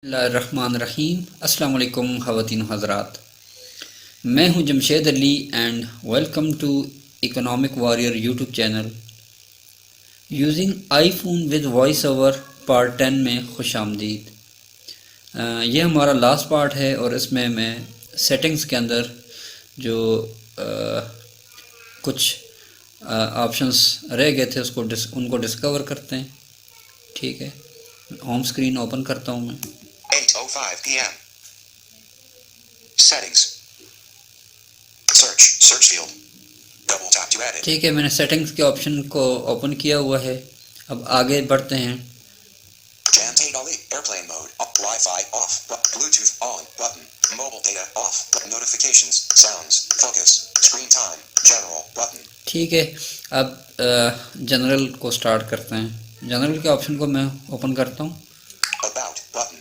बिस्मिल्लाहिर्रहमानिर्रहीम। अस्सलाम वालेकुम ख़वातीन हज़रात, मैं हूं Jamshed Ali and welcome to Economic Warrior YouTube channel. Using iPhone with voice over part 10 में खुश आमदीद। ये हमारा लास्ट पार्ट है और इसमें मैं सेटिंग्स के अंदर जो कुछ ऑप्शंस रह गए थे उनको डिस्कवर करते हैं। ठीक है, होम स्क्रीन ओपन करता हूं मैं। 8:05 p.m. Settings. Search field. Double tap to edit. ठीक है, मैंने सेटिंग्स के ऑप्शन को ओपन किया हुआ है। अब आगे बढ़ते हैं। Jam Ali, airplane mode, Wi-Fi off, Bluetooth on, button, mobile data off, notifications, sounds, focus, screen time, general, button. ठीक है, अब जनरल को स्टार्ट करते हैं। जनरल के ऑप्शन को मैं ओपन करता हूँ। About, button.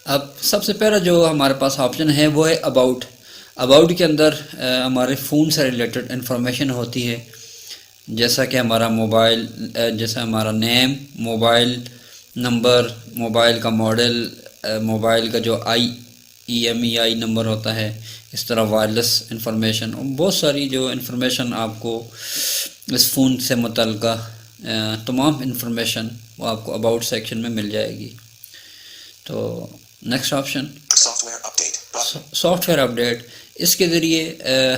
अब सबसे पहला जो हमारे पास ऑप्शन है वो है अबाउट। अबाउट के अंदर हमारे फ़ोन से रिलेटेड इन्फॉर्मेशन होती है, जैसा कि हमारा मोबाइल, जैसा हमारा नेम, मोबाइल नंबर, मोबाइल का मॉडल, मोबाइल का जो IMEI नंबर होता है, इस तरह वायरलेस इन्फॉर्मेशन और बहुत सारी जो इन्फॉर्मेशन आपको इस फ़ोन से मुतल्लिक़ा तमाम इन्फॉर्मेशन वो आपको अबाउट सेक्शन में मिल जाएगी। तो नेक्स्ट ऑप्शन सॉफ्टवेयर अपडेट। इसके ज़रिए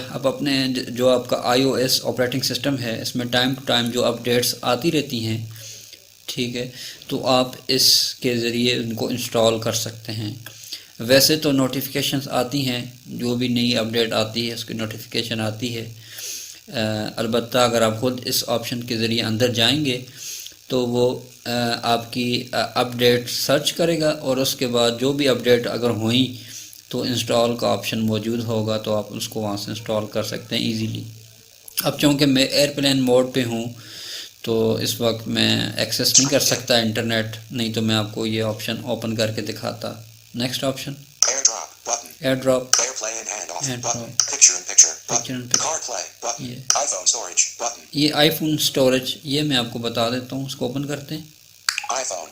आप अपने जो आपका iOS ऑपरेटिंग सिस्टम है, इसमें टाइम टू टाइम जो अपडेट्स आती रहती हैं, ठीक है, तो आप इसके ज़रिए उनको इंस्टॉल कर सकते हैं। वैसे तो नोटिफिकेशंस आती हैं, जो भी नई अपडेट आती है उसकी नोटिफिकेशन आती है। अलबत्ता अगर आप खुद इस ऑप्शन के ज़रिए अंदर जाएंगे तो वो आपकी अपडेट सर्च करेगा और उसके बाद जो भी अपडेट अगर हुई तो इंस्टॉल का ऑप्शन मौजूद होगा, तो आप उसको वहाँ से इंस्टॉल कर सकते हैं इजीली। अब चूँकि मैं एयरप्लेन मोड पे हूँ तो इस वक्त मैं एक्सेस नहीं कर सकता इंटरनेट, नहीं तो मैं आपको ये ऑप्शन ओपन करके दिखाता। नेक्स्ट ऑप्शन एयर ड्रॉप, ये आईफोन स्टोरेज, ये मैं आपको बता देता हूँ। इसको ओपन करते हैं। iPhone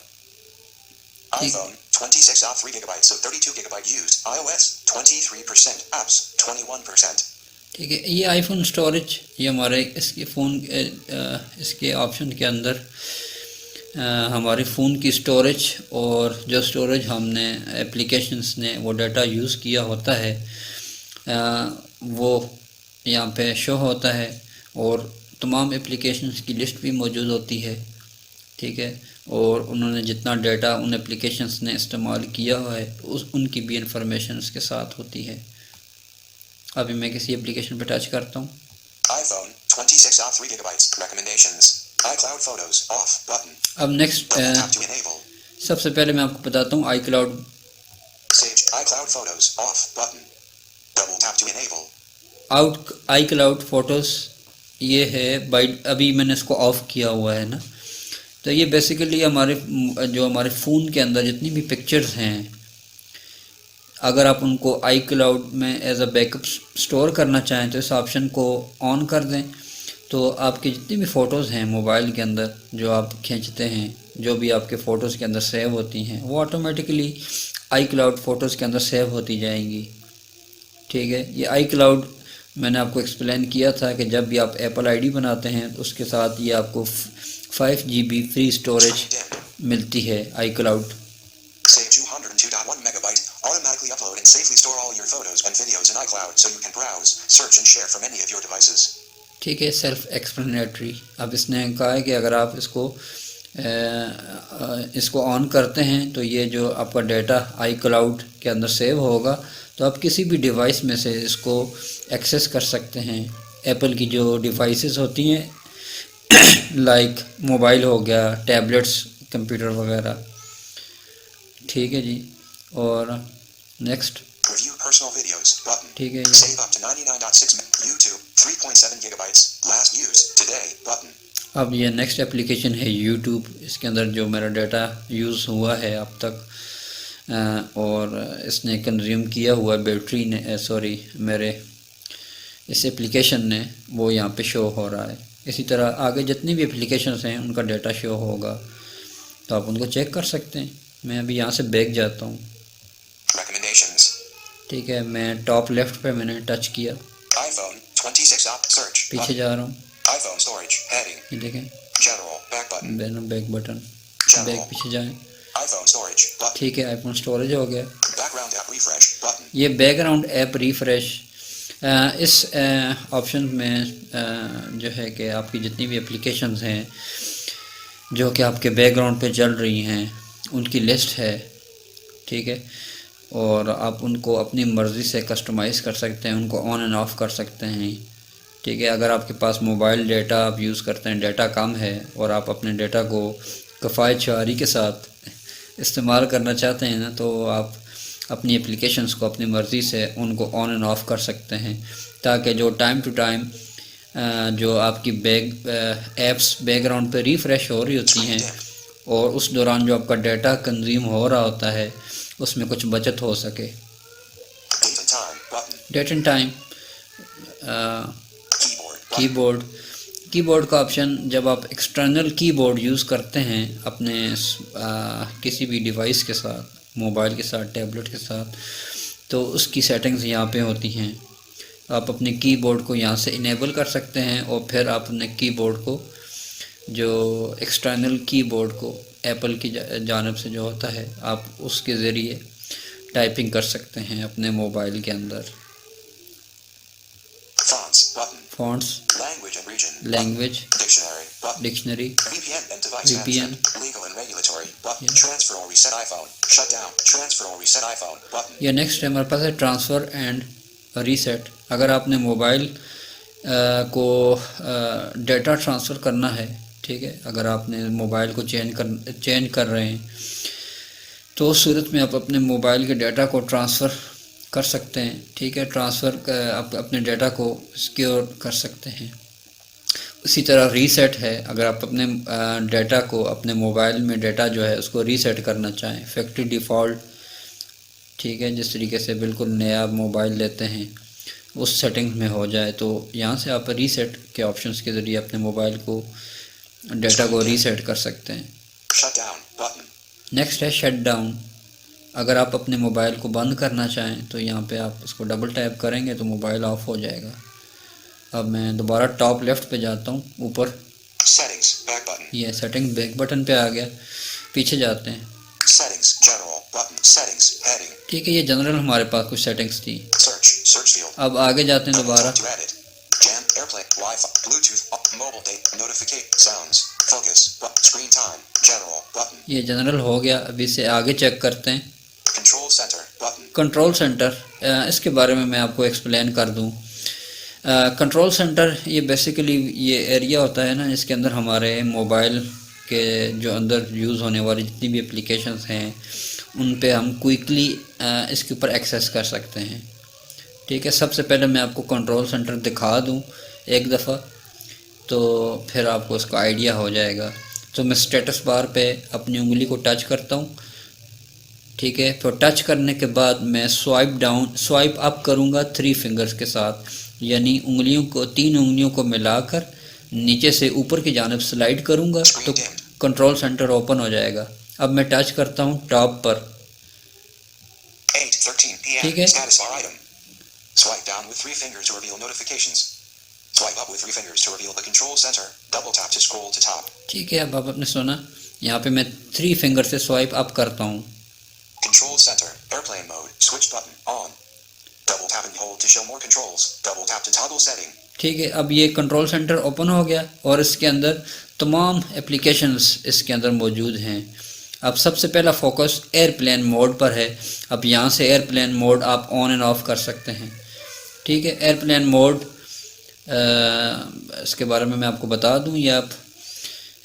26.3 GB, so 32 GB used. iOS 23%, apps 21%. ठीक है, ये आईफोन स्टोरेज, ये हमारे इसके फ़ोन इसके ऑप्शन के अंदर हमारे फ़ोन की स्टोरेज और जो स्टोरेज हमने एप्लीकेशंस ने वो डाटा यूज़ किया होता है वो यहाँ पे शो होता है और तमाम एप्लीकेशंस की लिस्ट भी मौजूद होती है। ठीक है, और उन्होंने जितना डाटा उन एप्लीकेशंस ने इस्तेमाल किया हुआ है उनकी भी इंफॉर्मेशन उसके साथ होती है। अभी मैं किसी एप्लीकेशन पे टच करता हूँ। iPhone 26.3 GB, recommendations, iCloud photos off button. अब नेक्स्ट सबसे पहले मैं आपको बताता हूँ iCloud photos off button. Double tap to enable. iCloud photos ये है बाई, अभी मैंने इसको ऑफ़ किया हुआ है ना। तो ये बेसिकली हमारे फ़ोन के अंदर जितनी भी पिक्चर्स हैं, अगर आप उनको iCloud में एज अ बैकअप स्टोर करना चाहें तो इस ऑप्शन को ऑन कर दें, तो आपकी जितनी भी फ़ोटोज़ हैं मोबाइल के अंदर जो आप खींचते हैं, जो भी आपके फ़ोटोज़ के अंदर सेव होती हैं, वो ऑटोमेटिकली iCloud फ़ोटोज़ के अंदर सेव होती जाएंगी। ठीक है, ये iCloud मैंने आपको एक्सप्लेन किया था कि जब भी आप Apple ID बनाते हैं तो उसके साथ ये आपको 5 GB फ्री स्टोरेज मिलती है iCloud। Save 202.1 MB. Automatically upload and safely store all your photos and videos in iCloud so you can browse, search and share from any of your devices. ठीक है, सेल्फ एक्सप्लेनेटरी। अब इसने कहा है कि अगर आप इसको ऑन करते हैं तो ये जो आपका डाटा iCloud के अंदर सेव होगा, तो आप किसी भी डिवाइस में से इसको एक्सेस कर सकते हैं। एप्पल की जो डिवाइसेस होती हैं लाइक मोबाइल हो गया, टैबलेट्स, कंप्यूटर वगैरह। ठीक है जी, और नेक्स्ट ठीक है, अब ये नेक्स्ट एप्लीकेशन है यूट्यूब। इसके अंदर जो मेरा डाटा यूज़ हुआ है अब तक और इसने कंज्यूम किया हुआ बैटरी ने मेरे इस एप्लीकेशन ने, वो यहाँ पे शो हो रहा है। इसी तरह आगे जितनी भी एप्लीकेशंस हैं उनका डाटा शो होगा, तो आप उनको चेक कर सकते हैं। मैं अभी यहाँ से बैक जाता हूँ। Recommendations. ठीक है, मैं टॉप लेफ्ट पे मैंने टच किया, iPhone 26 app search. पीछे Button. जा रहा हूँ। iPhone storage heading. ये देखें, General back button. Back button, back General. पीछे जाएं। iPhone storage button. ठीक है, आईफोन स्टोरेज हो गया। Background app refresh button. ये बैकग्राउंड ऐप रिफ़्रेश, इस ऑप्शन में जो है कि आपकी जितनी भी एप्लीकेशंस हैं जो कि आपके बैकग्राउंड पे चल रही हैं उनकी लिस्ट है। ठीक है, और आप उनको अपनी मर्ज़ी से कस्टमाइज़ कर सकते हैं, उनको ऑन एंड ऑफ़ कर सकते हैं। ठीक है, अगर आपके पास मोबाइल डेटा आप यूज़ करते हैं, डेटा कम है और आप अपने डेटा को किफ़ायत शारी के साथ इस्तेमाल करना चाहते हैं ना, तो आप अपनी एप्लीकेशंस को अपनी मर्ज़ी से उनको ऑन एंड ऑफ़ कर सकते हैं, ताकि जो टाइम टू टाइम जो आपकी ऐप्स बैकग्राउंड पे रिफ़्रेश हो रही होती हैं और उस दौरान जो आपका डाटा कंज्यूम हो रहा होता है उसमें कुछ बचत हो सके। Date and time button. Date and time, Keyboard button. Keyboard का ऑप्शन, जब आप एक्सटर्नल कीबोर्ड यूज़ करते हैं अपने किसी भी डिवाइस के साथ, मोबाइल के साथ, टैबलेट के साथ, तो उसकी सेटिंग्स यहाँ पे होती हैं। आप अपने कीबोर्ड को यहाँ से इनेबल कर सकते हैं और फिर आप अपने कीबोर्ड को, जो एक्सटर्नल कीबोर्ड को एप्पल की जानिब से जो होता है, आप उसके ज़रिए टाइपिंग कर सकते हैं अपने मोबाइल के अंदर। Fonts button. Fonts, Language and region. Language, Dictionary button. Dictionary, VPN and device VPN. management. Legal and regulatory button. Yeah. Transfer or reset iPhone. Shut down. Transfer or reset iPhone button. या next है हमारे पास है transfer and reset. अगर आपने mobile को data transfer करना है, ठीक है, अगर आपने मोबाइल को चेंज कर रहे हैं, तो उस सूरत में आप अपने मोबाइल के डाटा को ट्रांसफ़र कर सकते हैं। ठीक है, ट्रांसफ़र आप अपने डाटा को सिक्योर कर सकते हैं। इसी तरह रीसेट है, अगर आप अपने डाटा को, अपने मोबाइल में डाटा जो है उसको रीसेट करना चाहें फैक्ट्री डिफ़ॉल्ट, ठीक है, जिस तरीके से बिल्कुल नया मोबाइल लेते हैं उस सेटिंग में हो जाए, तो यहाँ से आप रीसेट के ऑप्शंस के ज़रिए अपने मोबाइल को, डाटा को रीसेट कर सकते हैं। Shut down button. नेक्स्ट है शट डाउन। अगर आप अपने मोबाइल को बंद करना चाहें तो यहाँ पे आप उसको डबल टैप करेंगे तो मोबाइल ऑफ हो जाएगा। अब मैं दोबारा टॉप लेफ़्ट पे जाता हूँ, ऊपर Settings back button. ये सेटिंग बैक बटन पे आ गया, पीछे जाते हैं। Settings general button. Settings heading. ठीक है, ये जनरल हमारे पास कुछ सेटिंग्स थी। Search field. अब आगे जाते हैं दोबारा, To edit. Jam airplane Wi-Fi Bluetooth mobile data notificate sounds focus screen time general button. ये जनरल हो गया। अभी से आगे चेक करते हैं Control center button. Control centre. इसके बारे में मैं आपको एक्सप्लेन कर दूं। कंट्रोल सेंटर ये बेसिकली ये एरिया होता है ना, इसके अंदर हमारे मोबाइल के जो अंदर यूज़ होने वाली जितनी भी एप्लीकेशंस हैं उन पे हम क्विकली इसके ऊपर एक्सेस कर सकते हैं। ठीक है, सबसे पहले मैं आपको कंट्रोल सेंटर दिखा दूं एक दफ़ा, तो फिर आपको इसका आइडिया हो जाएगा। तो मैं स्टेटस बार पे अपनी उंगली को टच करता हूँ। ठीक है, तो टच करने के बाद मैं स्वाइप अप करूँगा 3 फिंगर्स के साथ, यानी उंगलियों को, 3 उंगलियों को मिलाकर नीचे से ऊपर की जानिब स्लाइड करूँगा तो कंट्रोल सेंटर ओपन हो जाएगा। अब मैं टच करता हूँ टॉप पर। 8:13 p.m. ठीक है, Status bar item. Swipe down with 3 fingers to reveal notifications. Swipe up with 3 fingers to reveal the control center. Double tap to scroll to top. ठीक है, अब आपने सुना, यहाँ पे मैं 3 फिंगर से स्वाइप अप करता हूँ। Control center. Airplane mode. Switch button on. Double tap and hold to show more controls. Double tap to toggle setting. ठीक है, अब ये कंट्रोल सेंटर ओपन हो गया और इसके अंदर तमाम एप्लीकेशंस इसके अंदर मौजूद हैं। अब सबसे पहला फोकस एयरप्लेन मोड पर है। अब यहाँ से एयरप्लेन मोड आप ऑन एंड ऑफ कर सकते हैं। ठीक है, एयरप्लेन मोड इसके बारे में मैं आपको बता दूं,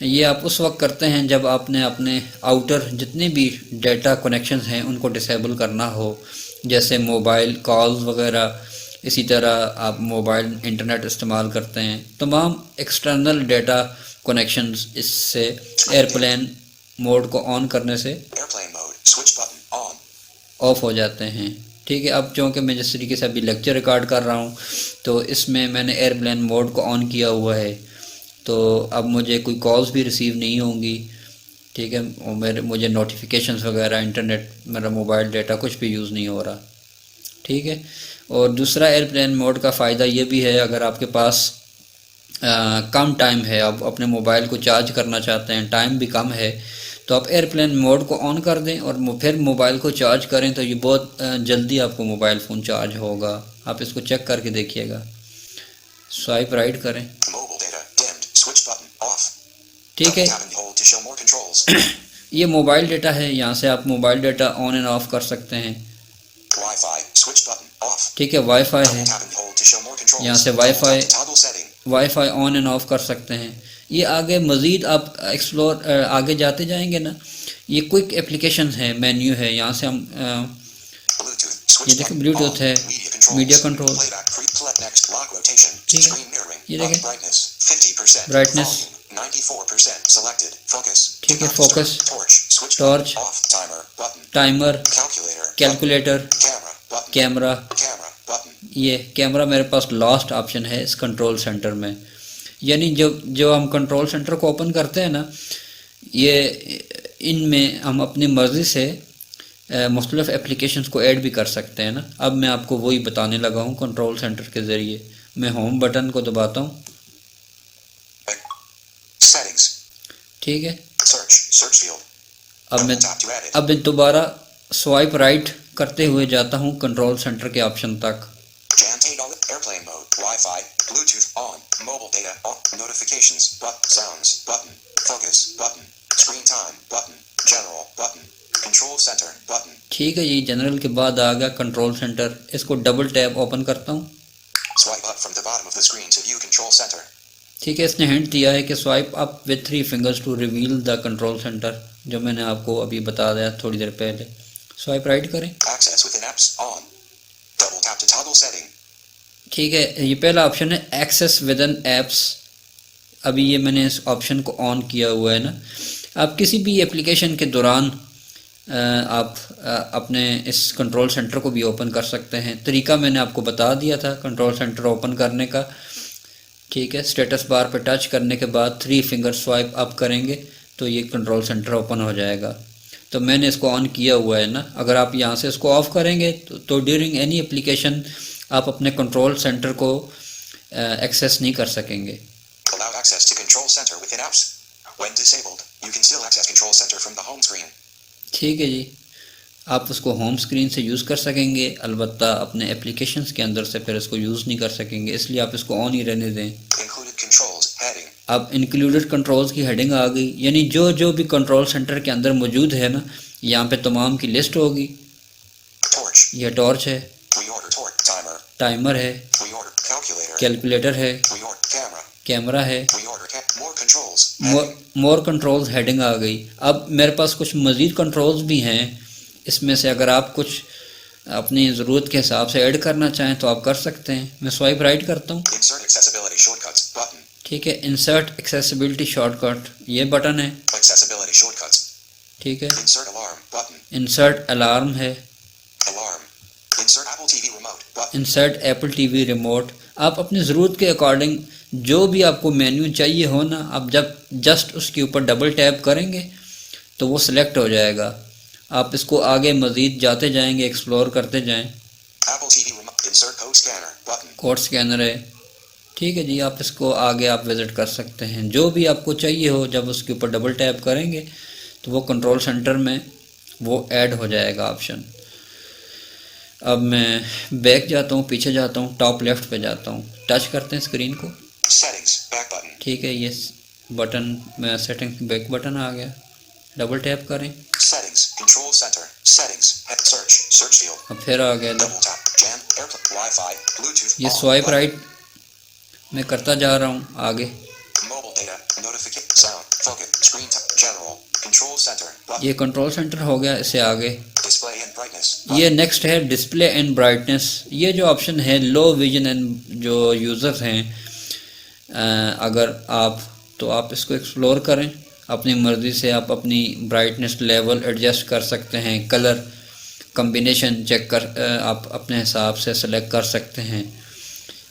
ये आप उस वक्त करते हैं जब आपने अपने आउटर जितने भी डाटा कनेक्शंस हैं उनको डिसेबल करना हो, जैसे मोबाइल कॉल्स वगैरह। इसी तरह आप मोबाइल इंटरनेट इस्तेमाल करते हैं, तमाम एक्सटर्नल डाटा कनेक्शंस इससे एयरप्लेन मोड को ऑन करने से ऑफ हो जाते हैं। ठीक है, अब चूँकि मैं जिस तरीके से अभी लेक्चर रिकॉर्ड कर रहा हूँ तो इसमें मैंने एयरप्लेन मोड को ऑन किया हुआ है, तो अब मुझे कोई कॉल्स भी रिसीव नहीं होंगी। ठीक है, और मुझे नोटिफिकेशंस वगैरह, इंटरनेट, मेरा मोबाइल डेटा कुछ भी यूज़ नहीं हो रहा। ठीक है, और दूसरा एयरप्लेन मोड का फ़ायदा ये भी है, अगर आपके पास कम टाइम है, आप अपने मोबाइल को चार्ज करना चाहते हैं, टाइम भी कम है, तो आप एयरप्लेन मोड को ऑन कर दें और फिर मोबाइल को चार्ज करें, तो ये बहुत जल्दी आपको मोबाइल फ़ोन चार्ज होगा। आप इसको चेक करके देखिएगा। स्वाइप राइट करें। ठीक है, ये मोबाइल डेटा है, यहाँ से आप mobile data on end of कर सकते हैं। ठीक है, वाईफाई है, यहाँ से वाईफाई ऑन एंड ऑफ कर सकते हैं। ये आगे मज़ीद आप एक्सप्लोर आगे जाते जाएंगे ना, ये क्विक एप्लीकेशन है, मेन्यू है, यहाँ से हम ये देखिए ब्लूटूथ है, मीडिया कंट्रोल, ठीक है, ये देखें ब्राइटनेस, ठीक है, focus, torch, timer, calculator, camera. ये कैमरा मेरे पास लास्ट ऑप्शन है इस कंट्रोल सेंटर में, यानी जो हम कंट्रोल सेंटर को ओपन करते हैं ना, ये इनमें हम अपनी मर्ज़ी से मुख्तलिफ़ एप्लीकेशंस को ऐड भी कर सकते हैं ना। अब मैं आपको वही बताने लगा हूँ कंट्रोल सेंटर के ज़रिए। मैं होम बटन को दबाता हूँ, ठीक है। अब मैं दोबारा स्वाइप राइट करते हुए जाता हूँ कंट्रोल सेंटर के ऑप्शन तक। Airplane mode, Wi-Fi, Bluetooth on, mobile data on, notifications, sounds, button, focus, button, screen time, button, general, button, control center, button। ठीक है, ये जनरल के बाद आ गया कंट्रोल सेंटर। इसको डबल टैप ओपन करता हूँ। Swipe up from the bottom of the screen to view control center। ठीक है, इसने हिंट दिया है कि swipe up with 3 fingers to reveal the control centre, जो मैंने आपको अभी बता दिया थोड़ी देर पहले। स्वाइप राइट करें। Access within apps on, double tap to toggle setting। ठीक है, ये पहला ऑप्शन है एक्सेस विद इन एप्स। अभी ये मैंने इस ऑप्शन को ऑन किया हुआ है ना। आप किसी भी एप्लीकेशन के दौरान आप अपने इस कंट्रोल सेंटर को भी ओपन कर सकते हैं। तरीका मैंने आपको बता दिया था कंट्रोल सेंटर ओपन करने का। ठीक है, स्टेटस बार पर टच करने के बाद 3 फिंगर स्वाइप अप करेंगे तो ये कंट्रोल सेंटर ओपन हो जाएगा। तो मैंने इसको ऑन किया हुआ है ना। अगर आप यहाँ से इसको ऑफ़ करेंगे तो ड्यूरिंग एनी एप्लीकेशन आप अपने कंट्रोल सेंटर को एक्सेस नहीं कर सकेंगे। Allow access to control center within apps. When disabled, you can still access control center from the home screen। ठीक है जी, आप उसको होम स्क्रीन से यूज़ कर सकेंगे, अलबत्ता अपने एप्लीकेशंस के अंदर से फिर इसको यूज़ नहीं कर सकेंगे, इसलिए आप इसको ऑन ही रहने दें। Included controls heading। अब इंक्लूडेड कंट्रोल्स की हेडिंग आ गई, यानी जो भी कंट्रोल सेंटर के अंदर मौजूद है ना, यहाँ पे तमाम की लिस्ट होगी। Torch। यह टॉर्च है, टाइमर है, कैलकुलेटर है, कैमरा है, मोर कंट्रोल्स हेडिंग आ गई। अब मेरे पास कुछ मज़ीद कंट्रोल्स भी हैं इसमें से, अगर आप कुछ अपनी ज़रूरत के हिसाब से ऐड करना चाहें तो आप कर सकते हैं। मैं स्वाइप राइट करता हूँ। ठीक है, इंसर्ट एक्सेसिबिलिटी शॉर्टकट, ये बटन है। ठीक है, इंसर्ट अलार्म है, इंसर्ट एप्पल टीवी रिमोट। आप अपनी ज़रूरत के अकॉर्डिंग जो भी आपको मेन्यू चाहिए हो ना, आप जब जस्ट उसके ऊपर डबल टैप करेंगे तो वो सिलेक्ट हो जाएगा। आप इसको आगे मज़ीद जाते जाएंगे, एक्सप्लोर करते जाएं। कोड स्कैनर है। ठीक है जी, आप इसको आगे आप विज़िट कर सकते हैं। जो भी आपको चाहिए हो जब उसके ऊपर डबल टैप करेंगे तो वो कंट्रोल सेंटर में वो ऐड हो जाएगा ऑप्शन। अब मैं बैक जाता हूँ, पीछे जाता हूँ, टॉप लेफ़्ट पे जाता हूँ, टच करते हैं स्क्रीन को। ठीक है, ये बटन में सेटिंग्स बैक बटन आ गया, डबल टैप करें। Settings, control center, settings, search field। अब फिर आ गया Wi-Fi, Bluetooth। ये स्वाइप राइट मैं करता जा रहा हूँ आगे। Mobile data, notification, sound, focus, screen time, general, control center। ये कंट्रोल सेंटर हो गया, इससे आगे Display and brightness। ये नेक्स्ट है डिस्प्ले एंड ब्राइटनेस। ये जो ऑप्शन है लो विजन एंड जो यूज़र्स हैं, अगर आप इसको एक्सप्लोर करें अपनी मर्ज़ी से। आप अपनी ब्राइटनेस लेवल एडजस्ट कर सकते हैं, कलर कम्बिनेशन चेक कर आप अपने हिसाब से सेलेक्ट कर सकते हैं।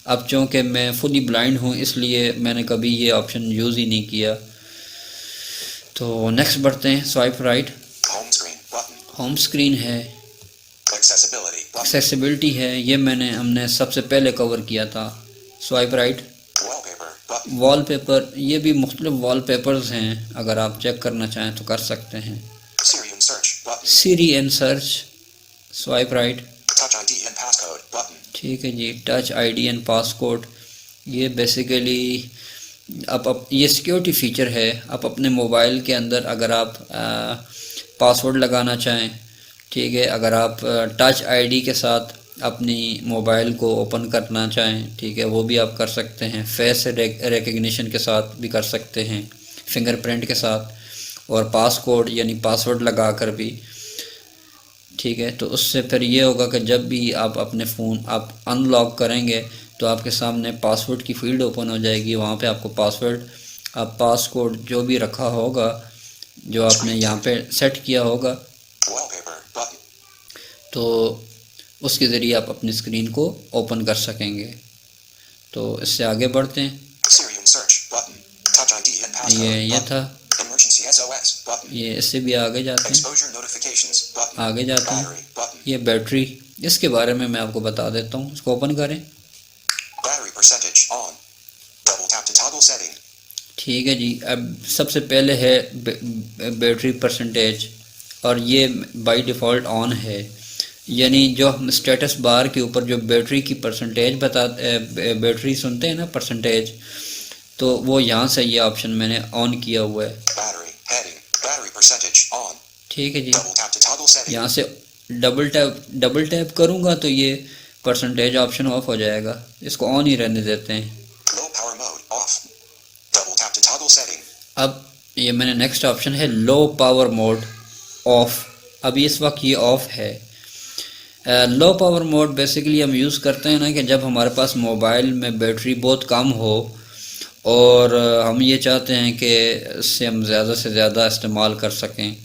अब चूँकि मैं फुली ब्लाइंड हूँ इसलिए मैंने कभी ये ऑप्शन यूज़ ही नहीं किया, तो नेक्स्ट बढ़ते हैं, swipe right. Home screen button. Home screen है, Accessibility button. एक्सेसिबिलिटी है, ये हमने सबसे पहले कवर किया था। Swipe right. Wallpaper button. Wallpaper, ये भी मुख्तलिफ वॉलपेपर्स हैं, अगर आप चेक करना चाहें तो कर सकते हैं। Siri and search button. Siri and search, swipe right. Touch ID and passcode button. ठीक है जी, टच आईडी एंड पासकोड, ये बेसिकली अब ये सिक्योरिटी फीचर है। आप अपने मोबाइल के अंदर अगर आप पासवर्ड लगाना चाहें, ठीक है, अगर आप टच आईडी के साथ अपनी मोबाइल को ओपन करना चाहें, ठीक है, वो भी आप कर सकते हैं। फेस रिकग्निशन के साथ भी कर सकते हैं, फिंगरप्रिंट के साथ, और पासकोड यानी पासवर्ड लगा कर भी, ठीक है। तो उससे फिर ये होगा कि जब भी आप अपने फ़ोन आप अनलॉक करेंगे तो आपके सामने पासवर्ड की फील्ड ओपन हो जाएगी। वहाँ पे आपको पासवर्ड, आप पासकोड जो भी रखा होगा, जो आपने यहाँ पे सेट किया होगा, Wallpaper button. तो उसके ज़रिए आप अपनी स्क्रीन को ओपन कर सकेंगे। तो इससे आगे बढ़ते हैं। Siri and search button. Touch ID and passcode ये button. था, Emergency SOS button. ये इससे भी आगे जाते हैं, Exposure notifications button. आगे जाते हैं। Battery button. ये बैटरी, इसके बारे में मैं आपको बता देता हूँ। इसको ओपन करें। Battery percentage on. Double tap to toggle setting. ठीक है जी, अब सबसे पहले है बैटरी परसेंटेज, और ये बाय डिफ़ॉल्ट ऑन है, यानी जो हम स्टेटस बार के ऊपर जो बैटरी की परसेंटेज बैटरी सुनते हैं ना, परसेंटेज, तो वो यहाँ से ये ऑप्शन मैंने ऑन किया हुआ है। Battery heading. Battery percentage on. ठीक है जी, Double tap to toggle setting. यहाँ से डबल टैप करूँगा तो ये परसेंटेज ऑप्शन ऑफ हो जाएगा। इसको ऑन ही रहने देते हैं। Low power mode off. Double tap to toggle setting. अब ये मैंने नेक्स्ट ऑप्शन है लो पावर मोड ऑफ। अभी इस वक्त ये ऑफ है। लो पावर मोड बेसिकली हम यूज़ करते हैं ना कि जब हमारे पास मोबाइल में बैटरी बहुत कम हो और हम ये चाहते हैं कि इससे हम ज़्यादा से ज़्यादा इस्तेमाल कर सकें,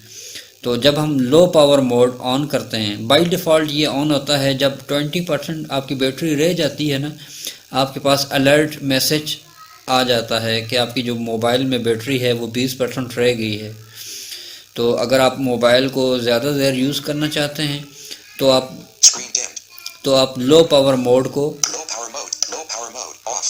तो जब हम लो पावर मोड ऑन करते हैं, बाय डिफ़ॉल्ट ये ऑन होता है जब 20% आपकी बैटरी रह जाती है ना, आपके पास अलर्ट मैसेज आ जाता है कि आपकी जो मोबाइल में बैटरी है वो 20% रह गई है। तो अगर आप मोबाइल को ज़्यादा देर यूज़ करना चाहते हैं तो Screen dimmed. आप लो पावर मोड को Low power mode. Low power mode off.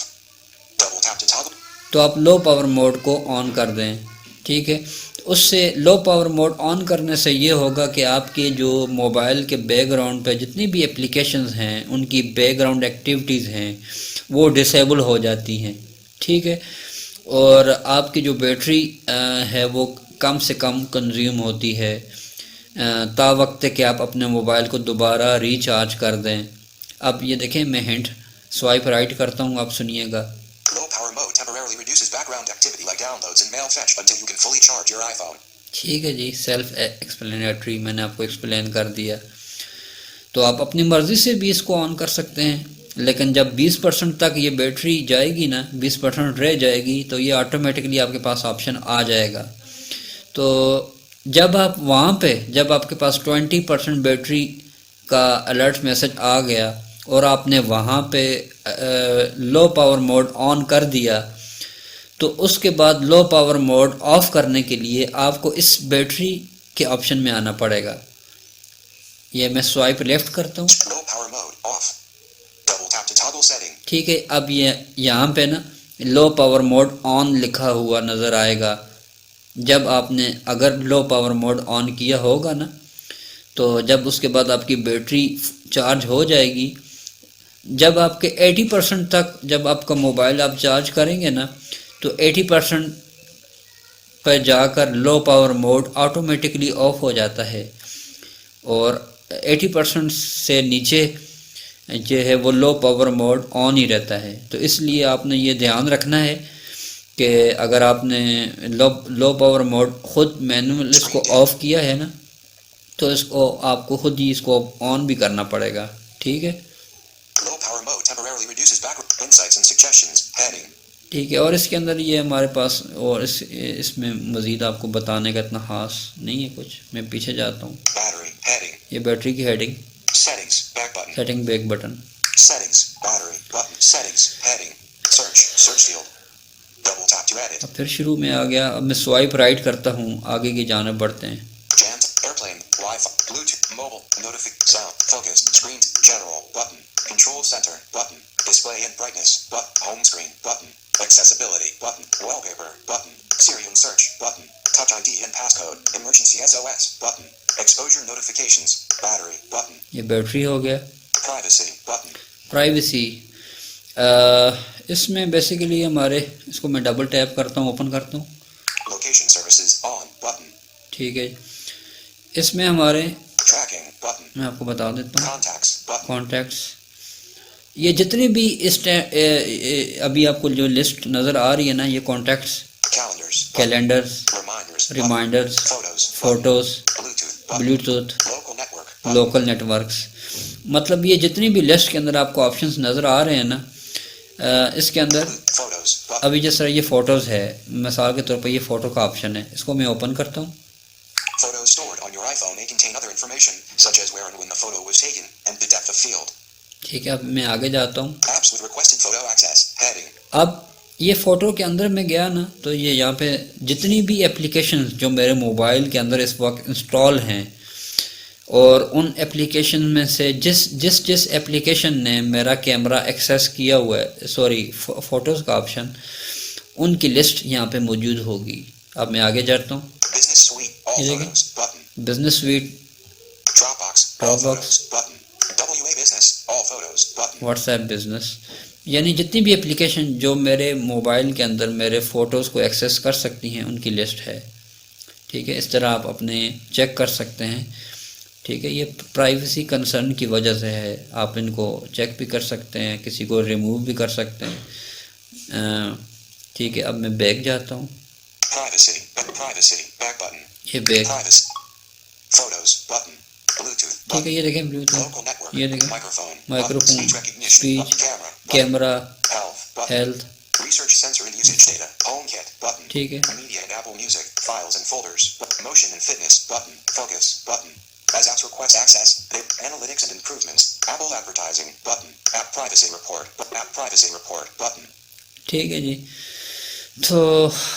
Double tap to toggle. तो आप लो पावर मोड को ऑन कर दें, ठीक है। उससे लो पावर मोड ऑन करने से ये होगा कि आपके जो मोबाइल के बैकग्राउंड पे जितनी भी एप्लीकेशंस हैं, उनकी बैकग्राउंड एक्टिविटीज़ हैं वो डिसेबल हो जाती हैं, ठीक है, और आपकी जो बैटरी है वो कम से कम कंज्यूम होती है ता वक्त कि आप अपने मोबाइल को दोबारा रिचार्ज कर दें। अब ये देखें, मैं हिंट स्वाइप राइट करता हूँ, आप सुनिएगा। Low power mode temporarily reduces background activity like downloads and mail fetch until you can fully charge your iPhone. ठीक है जी, सेल्फ एक्सप्लेनेटरी मैंने आपको एक्सप्लेन कर दिया। तो आप अपनी मर्ज़ी से भी इसको ऑन कर सकते हैं, लेकिन जब 20% तक ये बैटरी जाएगी ना, 20% रह जाएगी, तो ये ऑटोमेटिकली आपके पास ऑप्शन आ जाएगा। तो जब आप वहाँ पे, जब आपके पास 20% बैटरी का अलर्ट मैसेज आ गया और आपने वहाँ पे लो पावर मोड ऑन कर दिया, तो उसके बाद लो पावर मोड ऑफ करने के लिए आपको इस बैटरी के ऑप्शन में आना पड़ेगा। ये मैं स्वाइप लेफ्ट करता हूँ। Low power mode off. Double tap to toggle setting. ठीक है, अब ये यहाँ पे ना लो पावर मोड ऑन लिखा हुआ नज़र आएगा। जब आपने अगर लो पावर मोड ऑन किया होगा ना, तो जब उसके बाद आपकी बैटरी चार्ज हो जाएगी, जब आपके 80% तक जब आपका मोबाइल आप चार्ज करेंगे ना, तो 80% पर जाकर low power mode automatically off हो जाता है, और 80% से नीचे जो है वो लो पावर मोड ऑन ही रहता है। तो इसलिए आपने ये ध्यान रखना है कि अगर आपने लो पावर मोड खुद मैनुअल इसको ऑफ़ किया है ना, तो इसको आपको खुद ही इसको ऑन भी करना पड़ेगा, ठीक है। Low power mode temporarily reduces background insights and suggestions heading. ठीक है, और इसके अंदर ये हमारे पास और इसमें मज़ीद आपको बताने का इतना ख़ास नहीं है कुछ। मैं पीछे जाता हूँ। Battery heading. ये बैटरी की heading, Settings back button. Setting back button, Settings battery button. Settings heading. Search field. Double tap to edit. अब फिर शुरू में आ गया। अब मैं स्वाइप राइट करता हूँ, आगे की जानिब बढ़ते हैं। Jams, airplane, Wi-Fi, Bluetooth, mobile, notification, sound, focus, screen, general, button, control center, button, display and brightness, home screen, button, accessibility, button, wallpaper, button, Siri and search, button, touch ID and passcode, emergency SOS, button, exposure notifications, battery, button, ये battery हो गया। privacy, button, privacy, इसमें basically हमारे, इसको मैं double tap करता हूँ, open करता हूँ। location services, on, button, ठीक है, इसमें हमारे, tracking, button, मैं आपको बता देता हूँ, contacts, button, कॉन्टैक्ट्स, ये जितने भी अभी आपको जो लिस्ट नज़र आ रही है ना, ये contacts, calendars, button, calendars, reminders, button, reminders, photos, button, photos, Bluetooth, button, Bluetooth, local network, button, local networks. मतलब ये जितनी भी लिस्ट के अंदर आपको ऑप्शंस नज़र आ रहे हैं ना, इसके अंदर photos, button, अभी जिस तरह ये फ़ोटोज़ है, मिसाल के तौर पर ये फ़ोटो का ऑप्शन है, इसको मैं ओपन करता हूँ। photos stored on your iPhone may contain other information, such as where and when the photo was taken, and the depth of field. ठीक है, अब मैं आगे जाता हूँ। Apps with requested photo access, heading, अब ये फ़ोटो के अंदर मैं गया ना, तो ये यहाँ पे जितनी भी एप्लीकेशन जो मेरे मोबाइल के अंदर इस वक्त इंस्टॉल हैं, और उन एप्लीकेशन में से जिस एप्लीकेशन ने मेरा कैमरा एक्सेस किया हुआ है, सॉरी फ़ोटोज़ का ऑप्शन, उनकी लिस्ट यहाँ पे मौजूद होगी। अब मैं आगे जाता हूँ। Business Suite, all ये देखिए। photos, button, business sweet, Dropbox, all Dropbox. photos, button, WA Business, all photos, button, WhatsApp business, यानी जितनी भी एप्लीकेशन जो मेरे मोबाइल के अंदर मेरे फ़ोटोज़ को एक्सेस कर सकती हैं, उनकी लिस्ट है। ठीक है, इस तरह आप अपने चेक कर सकते हैं। ठीक है, ये प्राइवेसी कंसर्न की वजह से है, आप इनको चेक भी कर सकते हैं, किसी को रिमूव भी कर सकते हैं। ठीक है, अब मैं बैक जाता हूँ। privacy, back button, ये back, privacy, photos, button, Bluetooth, ठीक है, button, ये देखें ब्लूटूथ, local network, ये देखें microphone, button, microphone, speech recognition, speech, button, camera, button, camera, health, button, health. research sensor and usage data, HomeKit, button, ठीक है, media and Apple Music, files and folders, motion and fitness, button, focus, button, as apps request access, analytics and improvements, Apple advertising, button, app privacy report, button, ठीक है जी। तो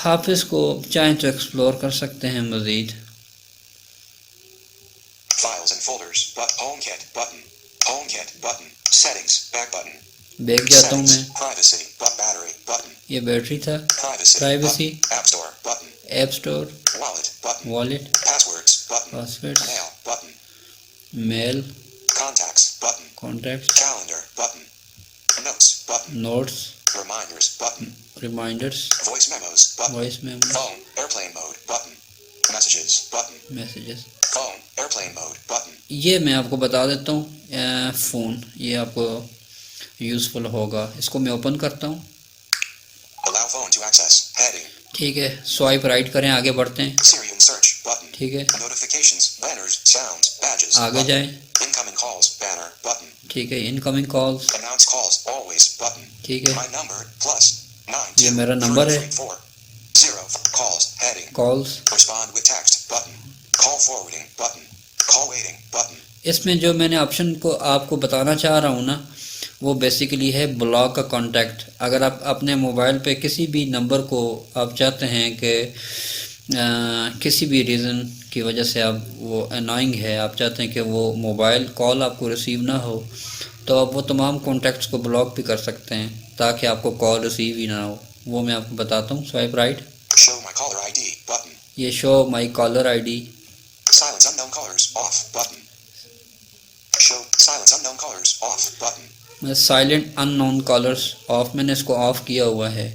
आप इसको चाहें तो explore कर सकते हैं मज़ीद। files and folders, HomeKit, button, settings, back button, back जाता हूँ settings, मैं। privacy, battery, button, ये बैटरी था, privacy, Privacy. button, app store, button, app store, wallet, button, wallet, passwords, button, password, mail, button, mail, contacts, button, contact, calendar, button, notes, button, notes, reminders, button, reminders, voice memos, button, voice memo, phone, airplane mode, button, messages, button, messages. phone, airplane mode, button, ये मैं आपको बता देता हूँ, phone, ये आपको useful होगा। इसको मैं ओपन करता हूँ। allow phone to access, heading, ठीक है, स्वाइप राइट करें, आगे बढ़ते हैं। Siri and search, button, ठीक है, notifications, banners, sounds, badges, आगे button, जाएं। incoming calls, banner, button, ठीक है, incoming calls, announce calls, always, button, ठीक है, my number, plus, 9, ये मेरा नंबर है। 0, calls, heading, calls. respond with text, button, call forwarding, button, call waiting, button, इसमें जो मैंने ऑप्शन को आपको बताना चाह रहा हूँ ना, वो बेसिकली है ब्लॉक का कॉन्टैक्ट। अगर आप अपने मोबाइल पे किसी भी नंबर को आप चाहते हैं कि किसी भी रीज़न की वजह से आप वो अनाइंग है, आप चाहते हैं कि वो मोबाइल कॉल आपको रिसीव ना हो, तो आप वो तमाम कॉन्टैक्ट्स को ब्लॉक भी कर सकते हैं ताकि आपको कॉल रिसीव ही ना हो। वो मैं आपको बताता हूँ। Swipe right, show my caller ID, button, ये show my caller ID, silence unknown callers, off, button, show silence unknown callers, off, button, मैं साइलेंट अननोन कॉलर्स ऑफ, मैंने इसको ऑफ़ किया हुआ है।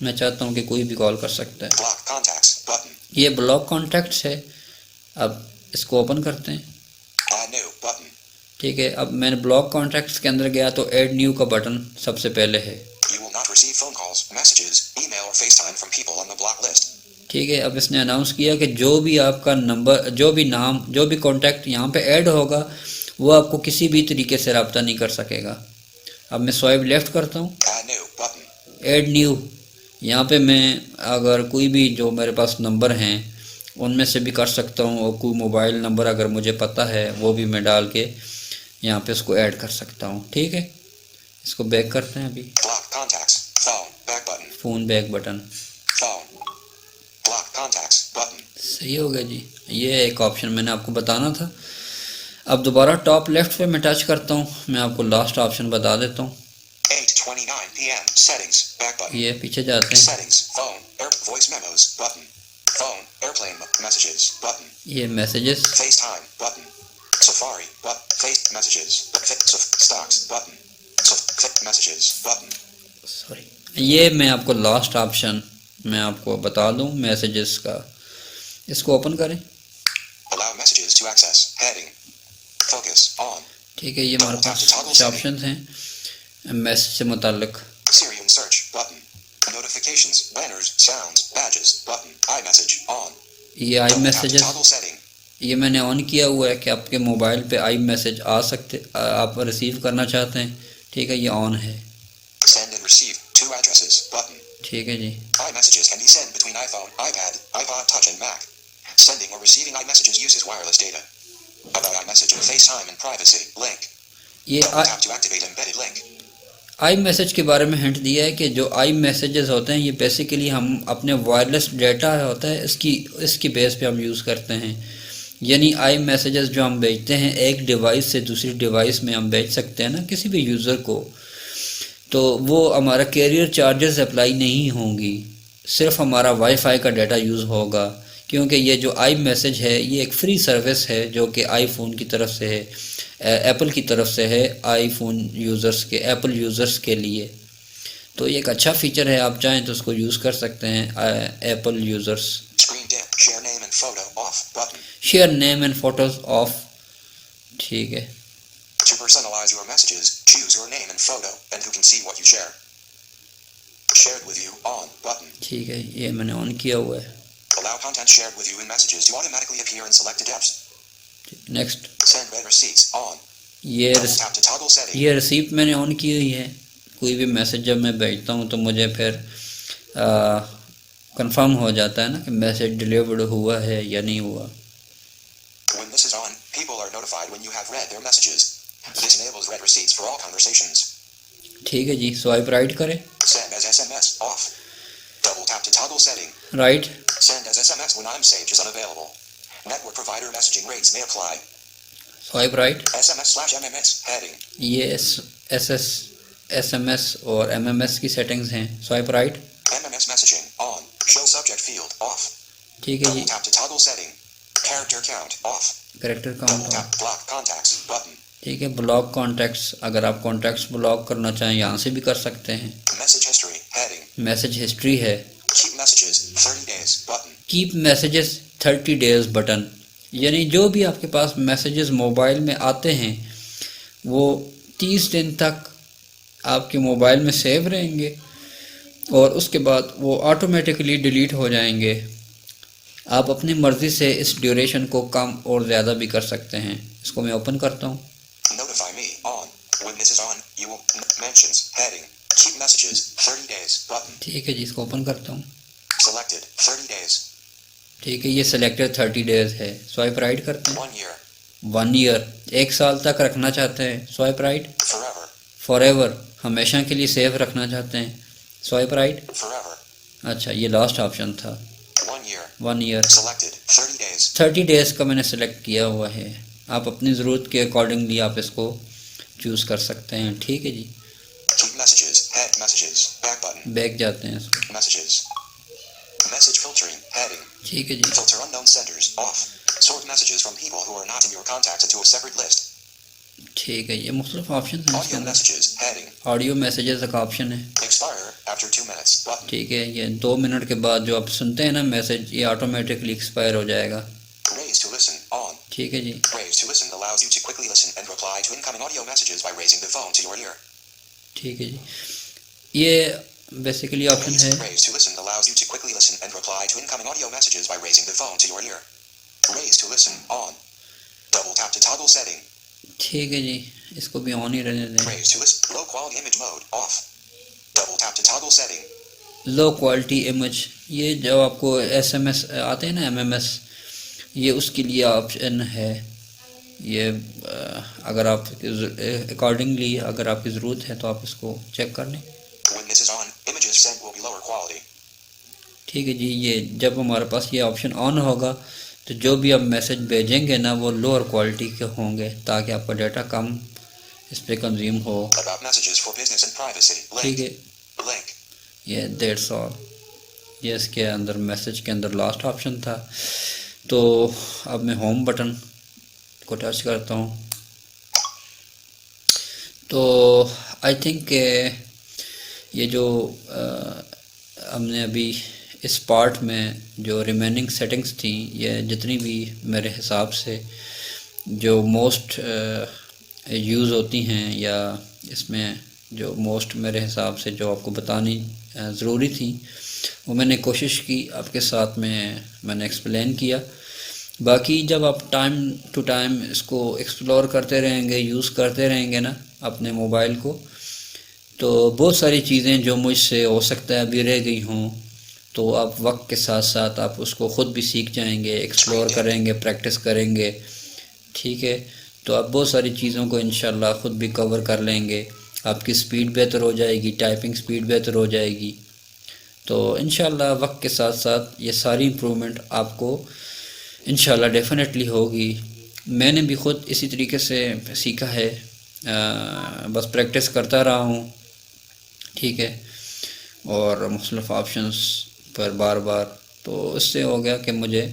मैं चाहता हूँ कि कोई भी कॉल कर सकता है। block contacts, button, ये ब्लॉक कॉन्टैक्ट्स है। अब इसको ओपन करते हैं। add new, button, ठीक है, अब मैंने ब्लॉक कॉन्टैक्ट्स के अंदर गया तो ऐड न्यू का बटन सबसे पहले है। you will not receive phone calls, messages, email or FaceTime from people on the block list. ठीक है, अब इसने अनाउंस किया कि जो भी आपका नंबर, जो भी नाम, जो भी कॉन्टैक्ट यहाँ पे ऐड होगा वो आपको किसी भी तरीके से रब्ता नहीं कर सकेगा। अब मैं स्वाइप लेफ़्ट करता हूँ, Add new, button, add new. यहाँ पे मैं अगर कोई भी जो मेरे पास नंबर हैं उनमें से भी कर सकता हूँ, और कोई मोबाइल नंबर अगर मुझे पता है वो भी मैं डाल के यहाँ पे इसको ऐड कर सकता हूँ। ठीक है, इसको बैक करते हैं। अभी block contacts, phone, back button, phone back button. Phone. Block contacts button. सही हो गया जी, ये एक ऑप्शन मैंने आपको बताना था। अब दोबारा टॉप लेफ्ट पे मैं टच करता हूँ, मैं आपको लास्ट ऑप्शन बता देता हूँ। 8:29 p.m. Settings. Back button. ये पीछे जाते हैं, Settings. Phone. Voice memos button. Phone. Airplane messages button. ये messages, FaceTime button. Safari button. Face messages. Stocks button. Messages button. Sorry, ये मैं आपको लास्ट ऑप्शन मैं आपको बता दूं मैसेजेस का। इसको ओपन करें। Allow messages to access. Heading. Focus on. ठीक है, ये हमारे पास कुछ ऑप्शन हैं मैसेज से मुताल्लिक। Syrian search button. Notifications, banners, sounds, badges button. iMessage on. ये आई मैसेजेस, Toggle setting. ये मैंने ऑन किया हुआ है कि आपके मोबाइल पे आई मैसेज आ सकते, आप रिसीव करना चाहते हैं। ठीक है, ये ऑन है। Send and receive to addresses button. ठीक है जी, iMessages can be sent between iPhone, iPad, iPod Touch and Mac. Sending or receiving iMessages uses wireless data. About iMessage and FaceTime and privacy link. ये Tap to activate embedded link. I message के बारे में hint दिया है कि जो आई messages होते हैं ये बेसिकली हम अपने वायरलेस डेटा होता है इसकी बेस पे हम यूज़ करते हैं। यानी आई मैसेजेस जो हम भेजते हैं एक डिवाइस से दूसरी डिवाइस में हम भेज सकते हैं ना किसी भी यूज़र को, तो वो हमारा कैरियर चार्जेस अप्लाई नहीं होंगी, सिर्फ हमारा वाईफाई का डाटा यूज़ होगा। क्योंकि ये जो आई मैसेज है ये एक फ्री सर्विस है जो कि आईफोन की तरफ से है, एप्पल की तरफ से है आईफोन यूज़र्स के, एप्पल यूज़र्स के लिए। तो ये एक अच्छा फीचर है, आप चाहें तो उसको यूज़ कर सकते हैं Apple users. Screen dim. Share name and photo off button. Share name and photos of. ठीक है, To personalize your messages, choose your name and photo and who can see what you share. Shared with you on button. ठीक है, ये मैंने on किया हुआ है। Allow content shared with you in messages to automatically appear in selected apps. Next, Send read receipts on. ये Tap to toggle setting. ये receipt मैंने ऑन की हुई है। कोई भी मैसेज जब मैं भेजता हूँ तो मुझे फिर कंफर्म हो जाता है ना कि मैसेज डिलीवर्ड हुआ है या नहीं हुआ। When this is on, people are notified when you have read their messages. This enables read receipts for all conversations. ठीक है जी, स्वाइप राइट करें। Send as SMS off. Double tap to toggle setting. Right, Send as SMS when iMessage is unavailable. Network provider messaging rates may apply. Swipe right. SMS/MMS heading. ये SMS और MMS की settings हैं। Swipe right. MMS messaging on. Show subject field off. ठीक है जी, Double tap to toggle setting. Character count off. Character Double count. tap block contacts button. ठीक है, block contacts, अगर आप कॉन्टैक्ट्स ब्लॉक करना चाहें यहाँ से भी कर सकते हैं। Message history heading. Message history है। Keep messages 30 days button. Keep messages 30 days button, यानी जो भी आपके पास मैसेजेस मोबाइल में आते हैं वो 30 दिन तक आपके मोबाइल में सेव रहेंगे और उसके बाद वो ऑटोमेटिकली डिलीट हो जाएंगे। आप अपनी मर्ज़ी से इस ड्यूरेशन को कम और ज़्यादा भी कर सकते हैं। इसको मैं ओपन करता हूँ। Notify me on. When this is on, you will mentions heading. Keep messages 30 days button. ठीक है जी, इसको ओपन करता हूँ। Selected 30 days. ठीक है, ये सिलेक्टेड 30 डेज है। स्वाइप राइट करते हैं। 1 year. 1 ईयर, 1 साल तक रखना चाहते हैं। Swipe right. Forever. फॉरएवर, हमेशा के लिए सेव रखना चाहते हैं। Swipe right. Forever. अच्छा, ये लास्ट ऑप्शन था। 1 year. 1 year. Selected 30 days. 30 days का मैंने सेलेक्ट किया हुआ है। आप अपनी ज़रूरत के अकॉर्डिंगली आप इसको चूज़ कर सकते हैं। ठीक है जी, Keep messages. Head messages. Back button. Back जाते हैं इसको। Messages. Message filtering heading. ठीक है जी, Filter unknown senders off. Sort messages from people who are not in your contacts into a separate list. ठीक है, ये मुख्तलिफ ऑप्शन हैं इसके Audio अंदर। messages heading. ऑडियो मैसेजेस का ऑप्शन है। Expire after 2 minutes button. ठीक है, ये 2 मिनट के बाद जो आप सुनते हैं ना मैसेज, ये ऑटोमेटिकली एक्सपायर हो जाएगा। Raise to listen on. ठीक है जी, Raise to listen allows you to quickly listen and reply to incoming audio messages by raising the phone to your ear. ठीक है जी, ये बेसिकली ऑप्शन है। Raise to listen allows you to quickly listen and reply to incoming audio messages by raising the phone to your ear. Raise to listen on. Double tap to toggle setting. ठीक है जी, इसको भी on ही रहने दें। Raise to listen. Low quality image mode off. Double tap to toggle setting. Low quality image, ये जो आपको SMS आते हैं ना MMS, ये उसके लिए ऑप्शन है। ये अगर आप अकॉर्डिंगली अगर आपकी ज़रूरत है तो आप इसको चेक कर लें। When this is on, images sent will be lower quality. ठीक है जी। ये जब हमारे पास ये ऑप्शन ऑन होगा तो जो भी आप मैसेज भेजेंगे ना वो लोअर क्वालिटी के होंगे ताकि आपका डाटा कम इस पर कंज्यूम हो। About messages for business and privacy. ठीक Link. है, Link. ये दैट्स ऑल। ये इसके अंदर मैसेज के अंदर लास्ट ऑप्शन था। तो अब मैं होम बटन को टच करता हूँ तो आई थिंक ये जो हमने अभी इस पार्ट में जो रिमेनिंग सेटिंग्स थी, ये जितनी भी मेरे हिसाब से जो मोस्ट यूज़ होती हैं या इसमें जो मोस्ट मेरे हिसाब से जो आपको बतानी ज़रूरी थी वो मैंने कोशिश की आपके साथ में मैंने एक्सप्लेन किया। बाकी जब आप टाइम टू टाइम इसको एक्सप्लोर करते रहेंगे, यूज़ करते रहेंगे ना अपने मोबाइल को, तो बहुत सारी चीज़ें जो मुझसे हो सकता है अभी रह गई हों तो आप वक्त के साथ साथ आप उसको ख़ुद भी सीख जाएंगे, एक्सप्लोर करेंगे, प्रैक्टिस करेंगे। ठीक है, तो आप बहुत सारी चीज़ों को इंशाल्लाह ख़ुद भी कवर कर लेंगे। आपकी स्पीड बेहतर हो जाएगी, टाइपिंग स्पीड बेहतर हो जाएगी। तो इंशाल्लाह वक्त के साथ साथ ये सारी इम्प्रूवमेंट आपको इंशाल्लाह डेफिनेटली होगी। मैंने भी ख़ुद इसी तरीके से सीखा है, बस प्रैक्टिस करता रहा हूँ। ठीक है, और मुख्तलिफ़ ऑप्शंस पर बार बार, तो इससे हो गया कि मुझे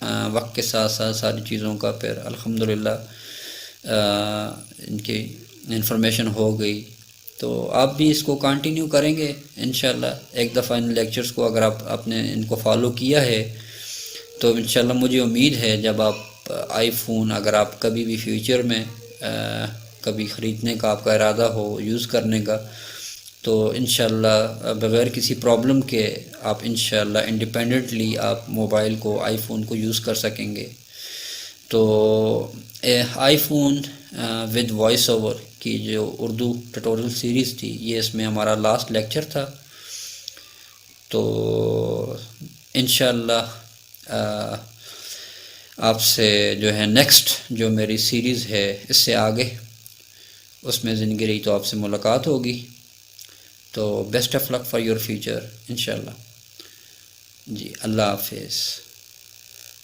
वक्त के साथ साथ सारी चीज़ों का फिर अल्हम्दुलिल्लाह इनकी इंफॉर्मेशन हो गई। तो आप भी इसको कंटिन्यू करेंगे इंशाल्लाह। एक दफ़ा इन लेक्चर्स को अगर आपने इनको फॉलो किया है तो इंशाल्लाह मुझे उम्मीद है जब आप आईफोन अगर आप कभी भी फ्यूचर में कभी ख़रीदने का आपका इरादा हो, यूज़ करने का, तो इंशाल्लाह बग़ैर किसी प्रॉब्लम के आप इंशाल्लाह इंडिपेंडेंटली आप मोबाइल को, आईफोन को यूज़ कर सकेंगे। तो आईफोन विद वॉइस ओवर की जो उर्दू ट्यूटोरियल सीरीज़ थी, ये इसमें हमारा लास्ट लेक्चर था। तो इंशाल्लाह आपसे जो है नेक्स्ट जो मेरी सीरीज़ है इससे आगे उसमें ज़िंदगी रही तो आपसे मुलाकात होगी। तो best of luck for your future इंशाल्लाह जी। अल्लाह हाफिज़।